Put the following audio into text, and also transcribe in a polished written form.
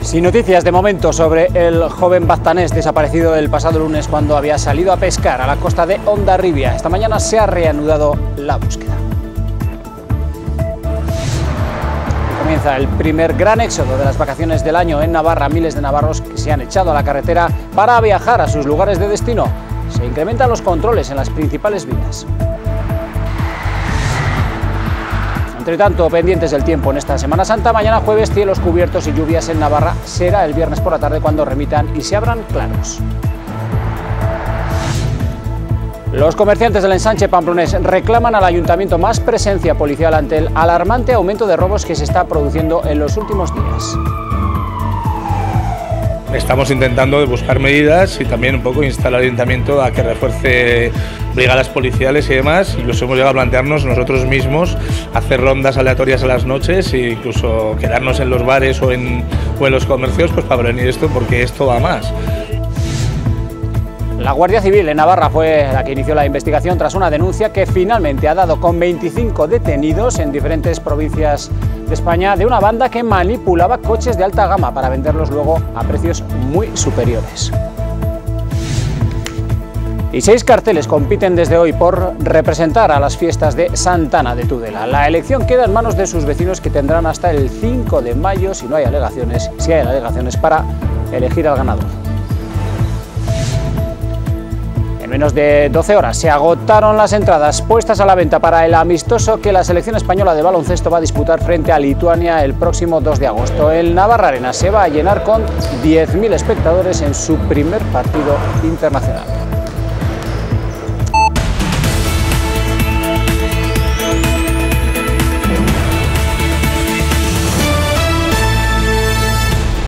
Sin noticias de momento sobre el joven baztanés desaparecido el pasado lunes cuando había salido a pescar a la costa de Hondarribia. Esta mañana se ha reanudado la búsqueda. Comienza el primer gran éxodo de las vacaciones del año en Navarra. Miles de navarros que se han echado a la carretera para viajar a sus lugares de destino. Se incrementan los controles en las principales vías. Entre tanto, pendientes del tiempo en esta Semana Santa, mañana jueves cielos cubiertos y lluvias en Navarra. Será el viernes por la tarde cuando remitan y se abran claros. Los comerciantes del ensanche pamplonés reclaman al ayuntamiento más presencia policial ante el alarmante aumento de robos que se está produciendo en los últimos días. Estamos intentando buscar medidas y también un poco instar al ayuntamiento a que refuerce brigadas policiales y demás. Incluso hemos llegado a plantearnos nosotros mismos hacer rondas aleatorias a las noches e incluso quedarnos en los bares o en los comercios pues para prevenir esto, porque esto va más. La Guardia Civil en Navarra fue la que inició la investigación tras una denuncia que finalmente ha dado con 25 detenidos en diferentes provincias de España de una banda que manipulaba coches de alta gama para venderlos luego a precios muy superiores. Y 6 carteles compiten desde hoy por representar a las fiestas de Santana de Tudela. La elección queda en manos de sus vecinos, que tendrán hasta el 5 de mayo, si hay alegaciones, para elegir al ganador. En menos de 12 horas se agotaron las entradas puestas a la venta para el amistoso que la selección española de baloncesto va a disputar frente a Lituania el próximo 2 de agosto. El Navarra Arena se va a llenar con 10.000 espectadores en su primer partido internacional.